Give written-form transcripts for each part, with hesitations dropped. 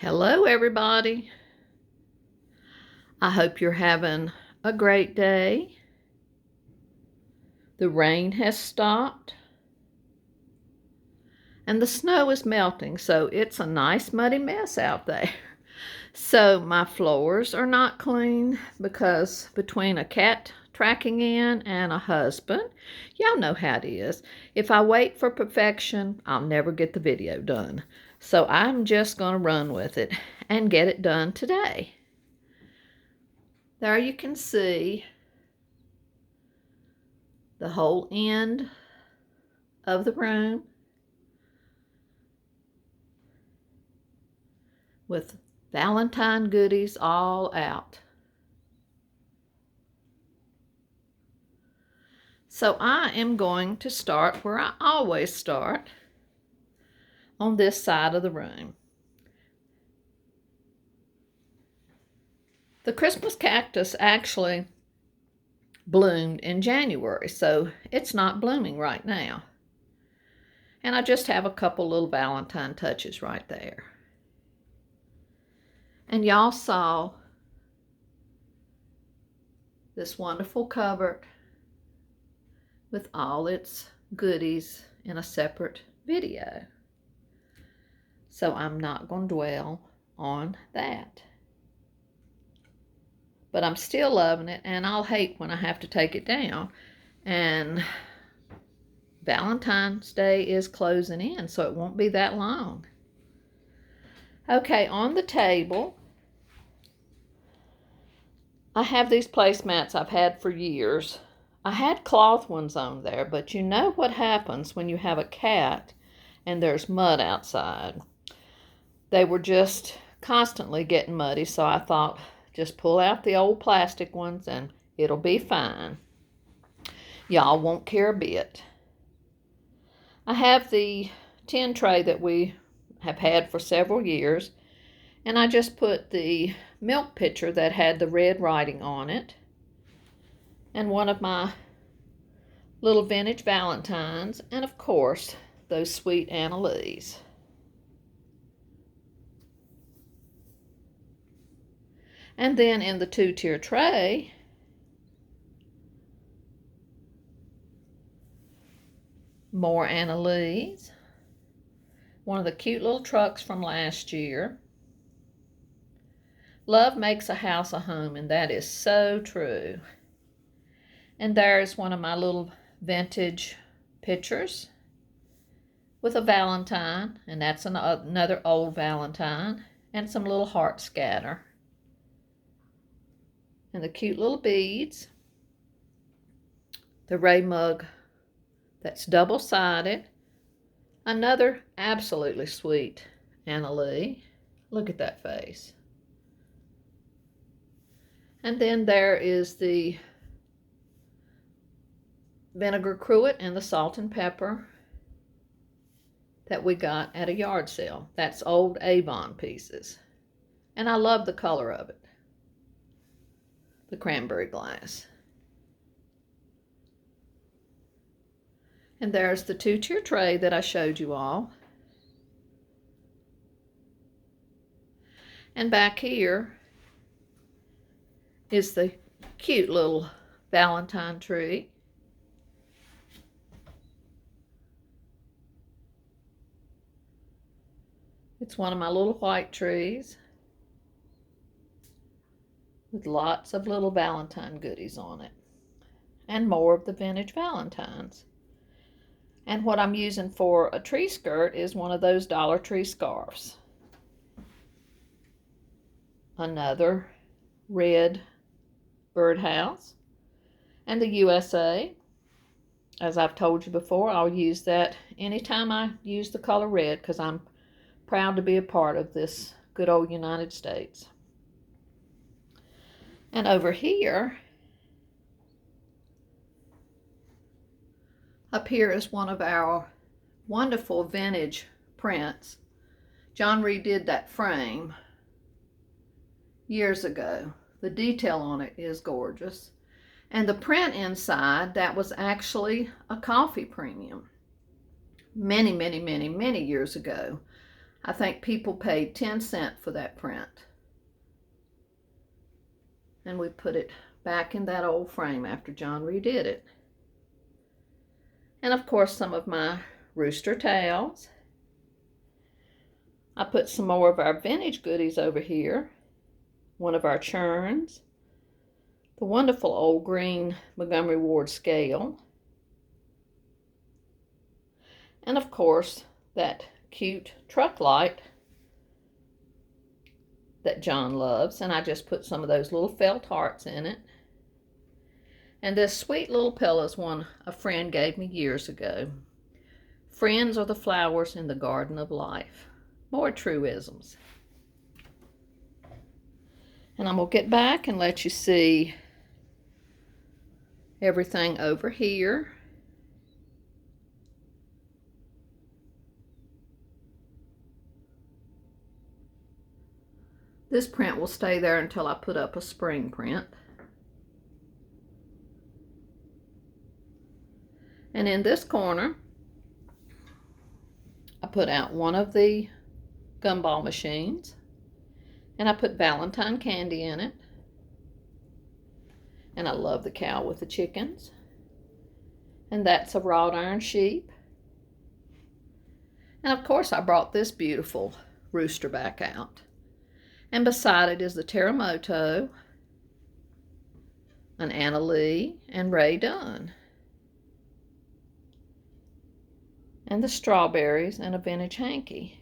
Hello, everybody. I hope you're having a great day. The rain has stopped and the snow is melting, so it's a nice muddy mess out there. So my floors are not clean because between a cat tracking in and a husband, y'all know how it is. If I wait for perfection, I'll never get the video done. So I'm just going to run with it and get it done today. There you can see the whole end of the room with Valentine goodies all out. So I am going to start where I always start, on this side of the room. The Christmas cactus actually bloomed in January, so it's not blooming right now. And I just have a couple little Valentine touches right there. And y'all saw this wonderful cupboard with all its goodies in a separate video. So I'm not going to dwell on that. But I'm still loving it, and I'll hate when I have to take it down. And Valentine's Day is closing in, so it won't be that long. Okay, on the table, I have these placemats I've had for years. I had cloth ones on there, but you know what happens when you have a cat and there's mud outside. They were just constantly getting muddy, so I thought, just pull out the old plastic ones and it'll be fine. Y'all won't care a bit. I have the tin tray that we have had for several years, and I just put the milk pitcher that had the red writing on it, and one of my little vintage Valentines, and of course, those sweet Annalees. And then in the two-tier tray, more Annalees, one of the cute little trucks from last year. Love makes a house a home, and that is so true. And there's one of my little vintage pictures with a Valentine, and that's another old Valentine, and some little heart scatter. And the cute little beads. The Ray mug that's double-sided. Another absolutely sweet Annalee. Look at that face. And then there is the vinegar cruet and the salt and pepper that we got at a yard sale. That's old Avon pieces. And I love the color of it. The cranberry glass. And there's the two-tier tray that I showed you all. And back here is the cute little Valentine tree. It's one of my little white trees with lots of little Valentine goodies on it, and more of the vintage Valentines. And what I'm using for a tree skirt is one of those Dollar Tree scarves. Another red birdhouse, and the USA. As I've told you before, I'll use that anytime I use the color red, because I'm proud to be a part of this good old United States. And over here, up here is one of our wonderful vintage prints. John redid that frame years ago. The detail on it is gorgeous. And the print inside, that was actually a coffee premium. Many, many, many, many years ago. I think people paid 10 cents for that print. And we put it back in that old frame after John redid it. And of course, some of my rooster towels. I put some more of our vintage goodies over here. One of our churns. The wonderful old green Montgomery Ward scale. And of course, that cute truck light that John loves. And I just put some of those little felt hearts in it. And this sweet little pillow is one a friend gave me years ago. Friends are the flowers in the garden of life. More truisms. And I'm going to get back and let you see everything over here. This print will stay there until I put up a spring print. And in this corner, I put out one of the Gumball machines, and I put Valentine candy in it. And I love the cow with the chickens. And that's a wrought iron sheep. And of course I brought this beautiful rooster back out. And beside it is the Terremoto, an Anna Lee, and Ray Dunn. And the strawberries and a vintage hanky.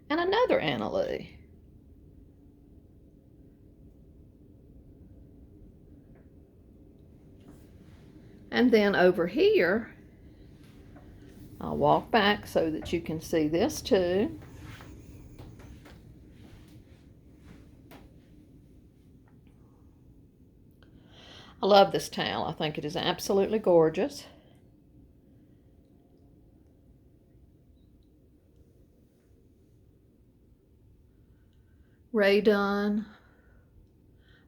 And another Anna Lee. And then over here, I'll walk back so that you can see this too. I love this towel. I think it is absolutely gorgeous. Ray Dunn,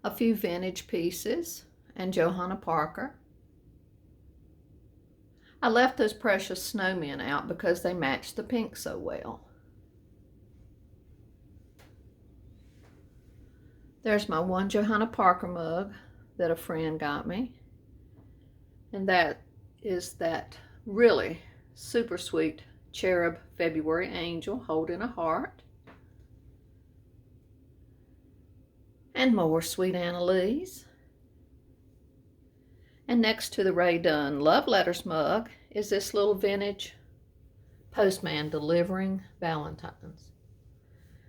a few vintage pieces, and Johanna Parker. I left those precious snowmen out because they matched the pink so well. There's my one Johanna Parker mug that a friend got me. And that is that really super sweet cherub February angel holding a heart. And more sweet Anna Lee's. And next to the Ray Dunn Love Letters mug is this little vintage postman delivering Valentines.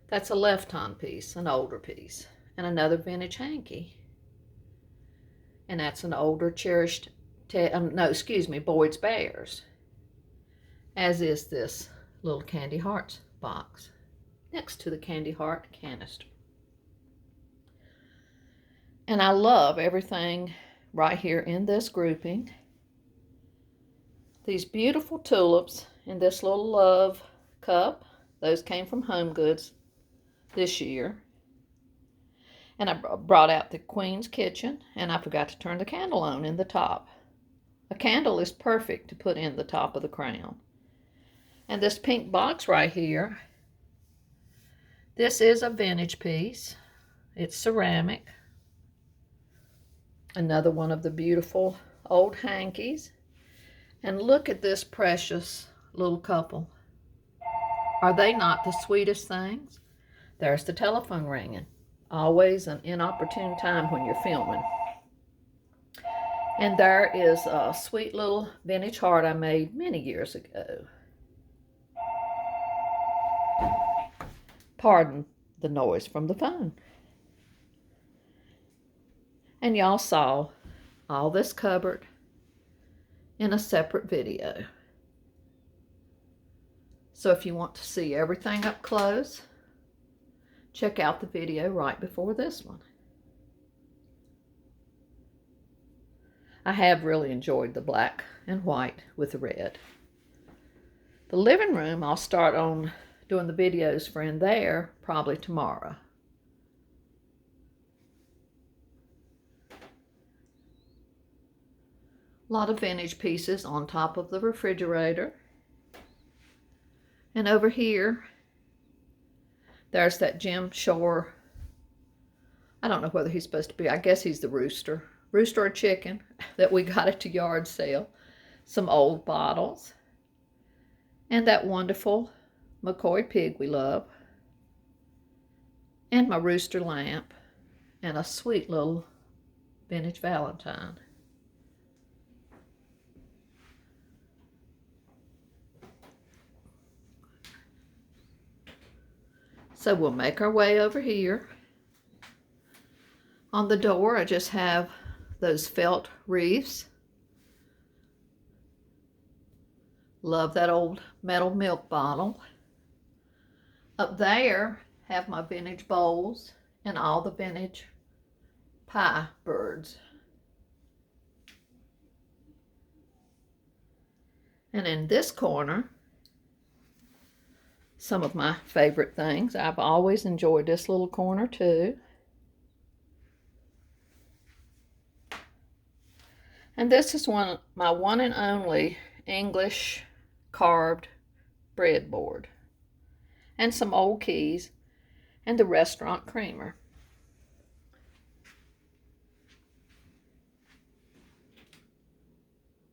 That's a left-hand piece, an older piece, and another vintage hanky. And that's an older cherished, Boyd's Bears. As is this little Candy Hearts box next to the Candy Heart canister. And I love everything right here in this grouping. These beautiful tulips in this little love cup. Those came from Home Goods this year. And I brought out the Queen's Kitchen, and I forgot to turn the candle on in the top. A candle is perfect to put in the top of the crown. And this pink box right here, this is a vintage piece. It's ceramic. Another one of the beautiful old hankies. And look at this precious little couple. Are they not the sweetest things? There's the telephone ringing. Always an inopportune time when you're filming. And there is a sweet little vintage heart I made many years ago. Pardon the noise from the phone. And y'all saw all this cupboard in a separate video. So if you want to see everything up close, check out the video right before this one. I have really enjoyed the black and white with the red. The living room, I'll start on doing the videos for in there probably tomorrow. A lot of vintage pieces on top of the refrigerator. And over here There's that Jim Shore. I don't know whether he's supposed to be. I guess he's the rooster. Rooster or chicken that we got at the yard sale. Some old bottles. And that wonderful McCoy pig we love. And my rooster lamp. And a sweet little vintage Valentine. So we'll make our way over here. On the door, I just have those felt wreaths. Love that old metal milk bottle. Up there, have my vintage bowls and all the vintage pie birds. And in this corner, some of my favorite things. I've always enjoyed this little corner too. And this is my one and only English carved breadboard. And some old keys and the restaurant creamer.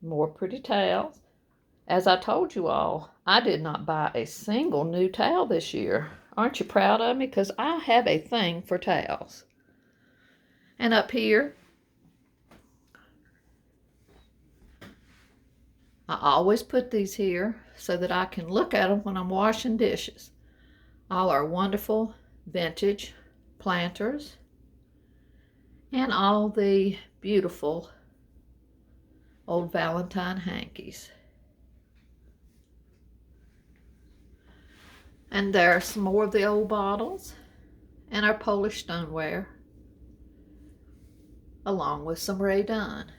More pretty towels. As I told you all, I did not buy a single new towel this year. Aren't you proud of me? Because I have a thing for towels. And up here, I always put these here so that I can look at them when I'm washing dishes. All our wonderful vintage planters and all the beautiful old Valentine hankies. And there are some more of the old bottles and our Polish stoneware, along with some Dunn.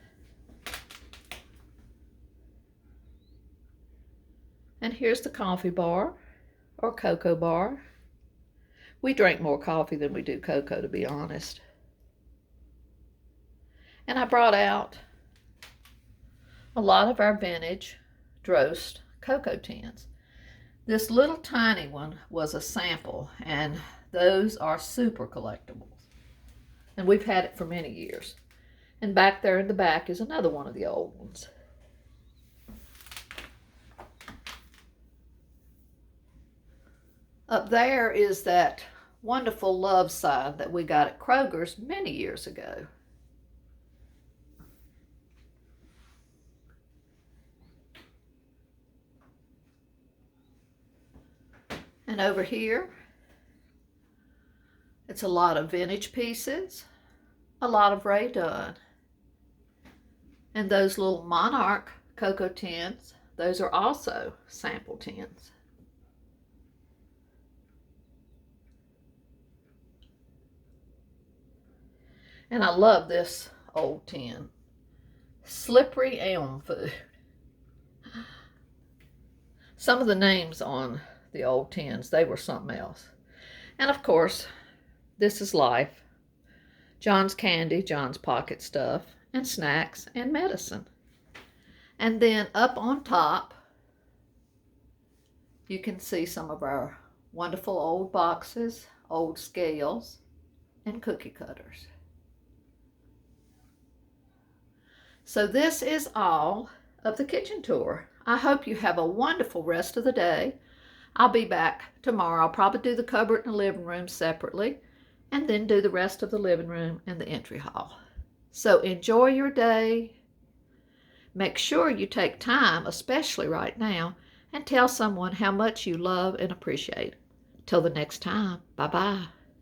And here's the coffee bar or cocoa bar. We drink more coffee than we do cocoa, to be honest. And I brought out a lot of our vintage Drost cocoa tins. This little tiny one was a sample, and those are super collectibles. And we've had it for many years. And back there in the back is another one of the old ones. Up there is that wonderful love sign that we got at Kroger's many years ago. And over here, it's a lot of vintage pieces, a lot of Dunn. And those little Monarch cocoa tins, those are also sample tins. And I love this old tin. Slippery elm food. Some of the names on the old tins, they were something else. And of course, this is life. John's candy, John's pocket stuff, and snacks and medicine. And then up on top, you can see some of our wonderful old boxes, old scales, and cookie cutters. So this is all of the kitchen tour. I hope you have a wonderful rest of the day. I'll be back tomorrow. I'll probably do the cupboard and the living room separately, and then do the rest of the living room and the entry hall. So enjoy your day. Make sure you take time, especially right now, and tell someone how much you love and appreciate. Till the next time, bye-bye.